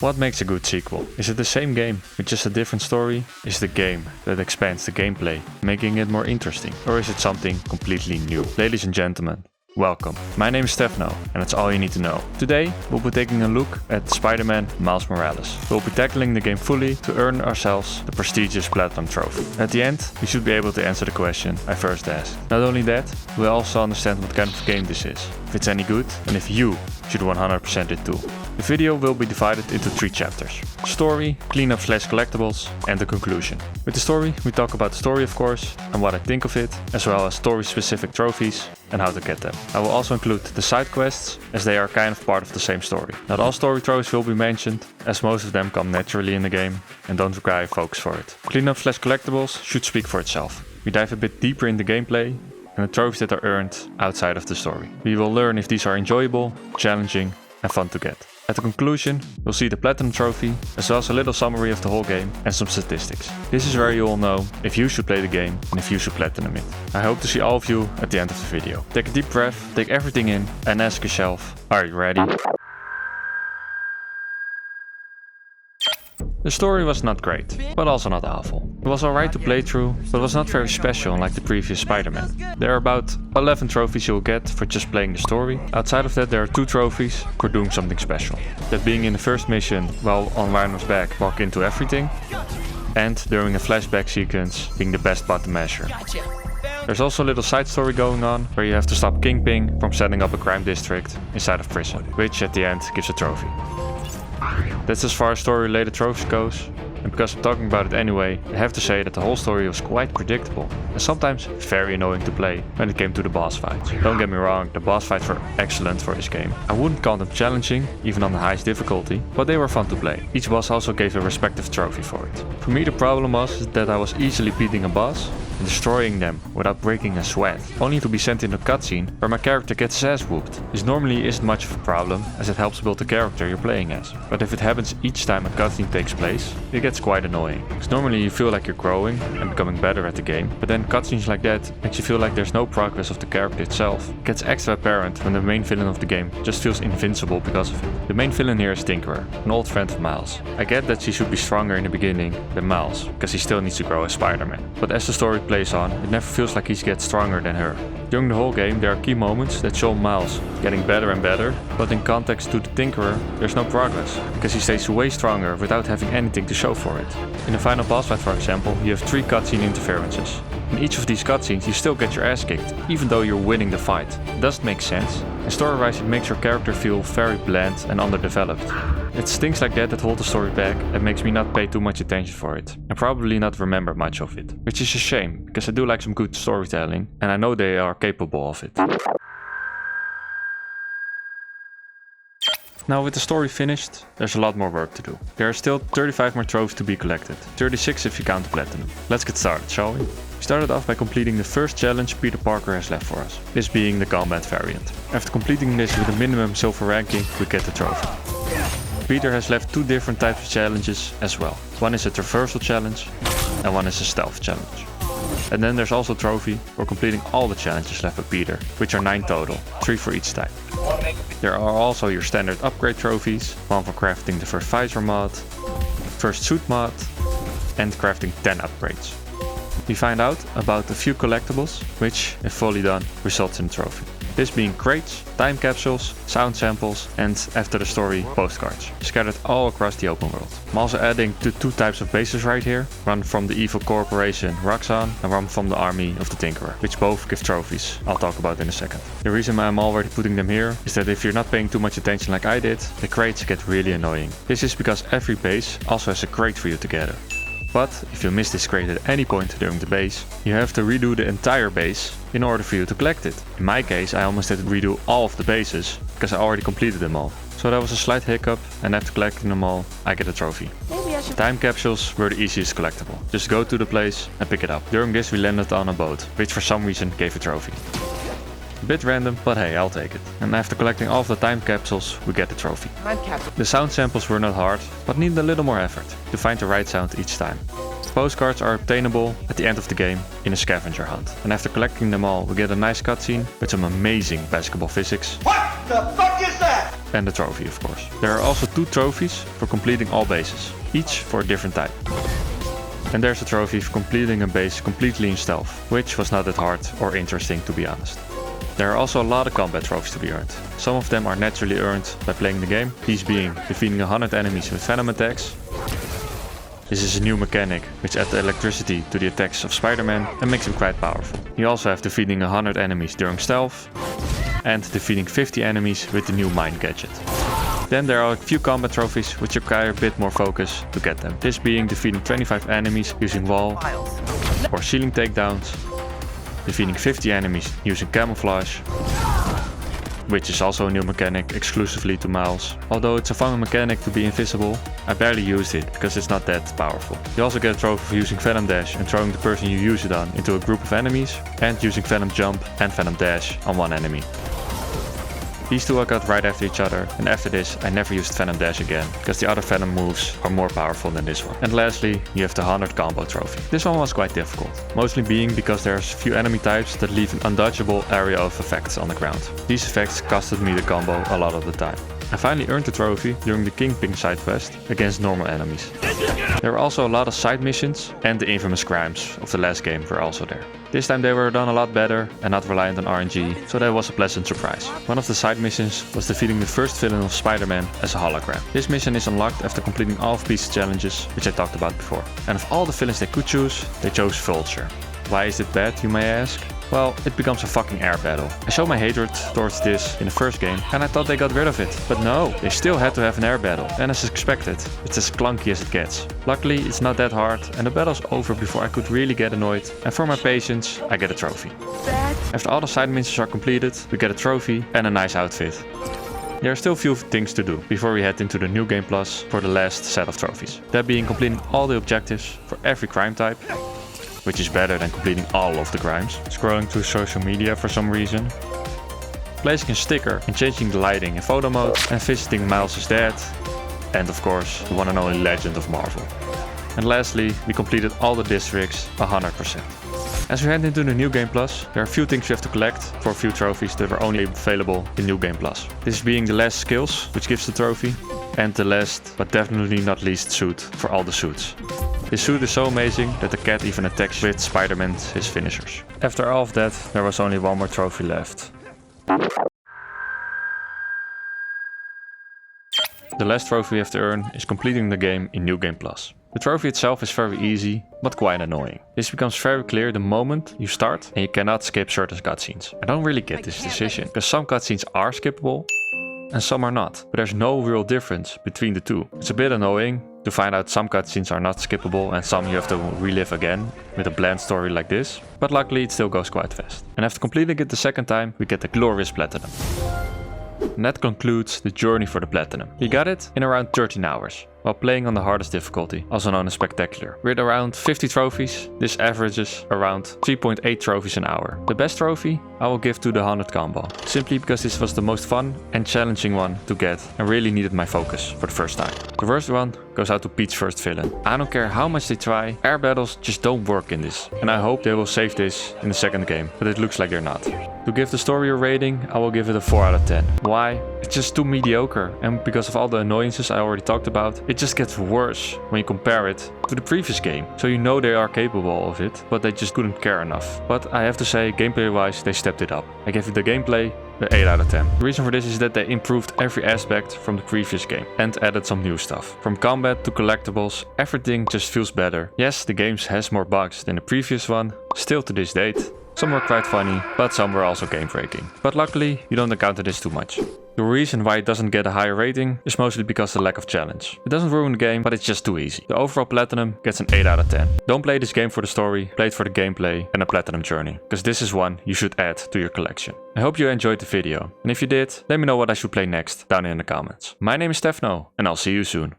What makes a good sequel? Is it the same game with just a different story? Is it a game that expands the gameplay, making it more interesting? Or is it something completely new? Ladies and gentlemen, welcome. My name is Tefno and that's all you need to know. Today we'll be taking a look at Spider-Man Miles Morales. We'll be tackling the game fully to earn ourselves the prestigious Platinum Trophy. At the end, we should be able to answer the question I first asked. Not only that, we'll also understand what kind of game this is, if it's any good, and if you should 100% it too. The video will be divided into 3 chapters. Story, cleanup/collectables, and the conclusion. With the story, we talk about the story of course, and what I think of it, as well as story-specific trophies and how to get them. I will also include the side quests, as they are kind of part of the same story. Not all story trophies will be mentioned, as most of them come naturally in the game and don't require focus for it. Cleanup/collectables should speak for itself. We dive a bit deeper in the gameplay and the trophies that are earned outside of the story. We will learn if these are enjoyable, challenging, and fun to get. At the conclusion, we'll see the Platinum Trophy, as well as a little summary of the whole game and some statistics. This is where you will know if you should play the game and if you should Platinum it. I hope to see all of you at the end of the video. Take a deep breath, take everything in, and ask yourself, are you ready? The story was not great, but also not awful. It was alright to play through, but was not very special like the previous Spider-Man. There are about 11 trophies you'll get for just playing the story. Outside of that there are 2 trophies for doing something special. That being in the first mission while on Rhino's back walk into everything, and during a flashback sequence being the best button masher. There's also a little side story going on where you have to stop Kingpin from setting up a crime district inside of prison, which at the end gives a trophy. That's as far as story-related trophies goes, and because I'm talking about it anyway, I have to say that the whole story was quite predictable, and sometimes very annoying to play when it came to the boss fights. Don't get me wrong, the boss fights were excellent for this game. I wouldn't call them challenging, even on the highest difficulty, but they were fun to play. Each boss also gave a respective trophy for it. For me the problem was that I was easily beating a boss and destroying them without breaking a sweat, only to be sent in a cutscene where my character gets his ass whooped. This normally isn't much of a problem, as it helps build the character you're playing as. But if it happens each time a cutscene takes place, it gets quite annoying. Because normally you feel like you're growing and becoming better at the game, but then cutscenes like that makes you feel like there's no progress of the character itself. It gets extra apparent when the main villain of the game just feels invincible because of it. The main villain here is Tinkerer, an old friend of Miles. I get that she should be stronger in the beginning than Miles, because he still needs to grow as Spider-Man. But as the story plays on, it never feels like he gets stronger than her. During the whole game there are key moments that show Miles getting better and better, but in context to the Tinkerer there's no progress, because he stays way stronger without having anything to show for it. In the final boss fight for example, you have 3 cutscene interferences. In each of these cutscenes you still get your ass kicked, even though you're winning the fight. It doesn't make sense, and story-wise it makes your character feel very bland and underdeveloped. It's things like that that hold the story back and makes me not pay too much attention for it, and probably not remember much of it. Which is a shame, because I do like some good storytelling, and I know they are capable of it. Now with the story finished, there's a lot more work to do. There are still 35 more trophies to be collected, 36 if you count the Platinum. Let's get started, shall we? We started off by completing the first challenge Peter Parker has left for us, this being the combat variant. After completing this with a minimum silver ranking, we get the trophy. Peter has left 2 different types of challenges as well. One is a traversal challenge and one is a stealth challenge. And then there's also a trophy for completing all the challenges left by Peter, which are 9 total, 3 for each type. There are also your standard upgrade trophies, one for crafting the first visor mod, first suit mod, and crafting 10 upgrades. We find out about a few collectables, which, if fully done, results in a trophy. This being crates, time capsules, sound samples, and, after the story, postcards, scattered all across the open world. I'm also adding the 2 types of bases right here, one from the evil corporation Roxxon and one from the army of the Tinkerer, which both give trophies, I'll talk about in a second. The reason why I'm already putting them here is that if you're not paying too much attention like I did, the crates get really annoying. This is because every base also has a crate for you to gather. But if you miss this crate at any point during the base, you have to redo the entire base in order for you to collect it. In my case I almost had to redo all of the bases, because I already completed them all. So that was a slight hiccup, and after collecting them all, I get a trophy. Time capsules were the easiest collectible. Just go to the place and pick it up. During this we landed on a boat, which for some reason gave a trophy. A bit random, but hey, I'll take it. And after collecting all of the time capsules, we get the trophy. The sound samples were not hard, but needed a little more effort to find the right sound each time. Postcards are obtainable at the end of the game in a scavenger hunt. And after collecting them all, we get a nice cutscene with some amazing basketball physics. What the fuck is that? and the trophy of course. There are also 2 trophies for completing all bases, each for a different type. And there's a trophy for completing a base completely in stealth, which was not that hard or interesting to be honest. There are also a lot of combat trophies to be earned. Some of them are naturally earned by playing the game, these being defeating 100 enemies with venom attacks. This is a new mechanic which adds electricity to the attacks of Spider-Man and makes him quite powerful. You also have defeating 100 enemies during stealth and defeating 50 enemies with the new mine gadget. Then there are a few combat trophies which require a bit more focus to get them. This being defeating 25 enemies using wall or ceiling takedowns, defeating 50 enemies using camouflage, which is also a new mechanic exclusively to Miles. Although it's a fun mechanic to be invisible, I barely used it because it's not that powerful. You also get a trophy for using Venom Dash and throwing the person you use it on into a group of enemies, and using Venom Jump and Venom Dash on one enemy. These 2 I got right after each other, and after this I never used Venom Dash again, because the other Venom moves are more powerful than this one. And lastly, you have the 100 combo trophy. This one was quite difficult, mostly being because there's few enemy types that leave an undodgeable area of effects on the ground. These effects costed me the combo a lot of the time. I finally earned the trophy during the Kingpin side quest against normal enemies. There were also a lot of side missions, and the infamous crimes of the last game were also there. This time they were done a lot better and not reliant on RNG, so that was a pleasant surprise. One of the side missions was defeating the first villain of Spider-Man as a hologram. This mission is unlocked after completing all of Pete's challenges, which I talked about before. And of all the villains they could choose, they chose Vulture. Why is it bad, you may ask? Well, it becomes a fucking air battle. I showed my hatred towards this in the first game and I thought they got rid of it. But no, they still had to have an air battle. And as expected, it's as clunky as it gets. Luckily, it's not that hard and the battle's over before I could really get annoyed. And for my patience, I get a trophy. After all the side missions are completed, we get a trophy and a nice outfit. There are still a few things to do before we head into the New Game Plus for the last set of trophies. That being completing all the objectives for every crime type, which is better than completing all of the crimes. Scrolling through social media for some reason. Placing a sticker and changing the lighting in photo mode. And visiting Miles' dad. And of course, the one and only legend of Marvel. And lastly, we completed all the districts 100%. As we head into the New Game Plus, there are a few things we have to collect for a few trophies that were only available in New Game Plus. This being the last skills, which gives the trophy. And the last, but definitely not least, suit for all the suits. This suit is so amazing that the cat even attacks with Spider-Man his finishers. After all of that, there was only one more trophy left. The last trophy we have to earn is completing the game in New Game Plus. The trophy itself is very easy, but quite annoying. This becomes very clear the moment you start and you cannot skip certain cutscenes. I don't really get this decision, because some cutscenes are skippable and some are not. But there's no real difference between the two. It's a bit annoying to find out some cutscenes are not skippable and some you have to relive again with a bland story like this. But luckily it still goes quite fast. And after completing it the second time, we get the glorious platinum. And that concludes the journey for the platinum. We got it in around 13 hours. While playing on the hardest difficulty, also known as spectacular. With around 50 trophies, this averages around 3.8 trophies an hour. The best trophy I will give to the 100 combo, simply because this was the most fun and challenging one to get and really needed my focus for the first time. The worst one goes out to Pete's first villain. I don't care how much they try, air battles just don't work in this. And I hope they will save this in the second game, but it looks like they're not. To give the story a rating, I will give it a 4 out of 10. Why? It's just too mediocre, and because of all the annoyances I already talked about, it just gets worse when you compare it to the previous game. So you know they are capable of it, but they just couldn't care enough. But I have to say, gameplay wise, they stepped it up. I gave it the gameplay the 8 out of 10. The reason for this is that they improved every aspect from the previous game and added some new stuff. From combat to collectibles, everything just feels better. Yes, the game has more bugs than the previous one, still to this date. Some were quite funny, but some were also game breaking. But luckily, you don't encounter this too much. The reason why it doesn't get a higher rating is mostly because of the lack of challenge. It doesn't ruin the game, but it's just too easy. The overall platinum gets an 8 out of 10. Don't play this game for the story, play it for the gameplay and a platinum journey, because this is one you should add to your collection. I hope you enjoyed the video, and if you did, let me know what I should play next down in the comments. My name is Tefno, and I'll see you soon.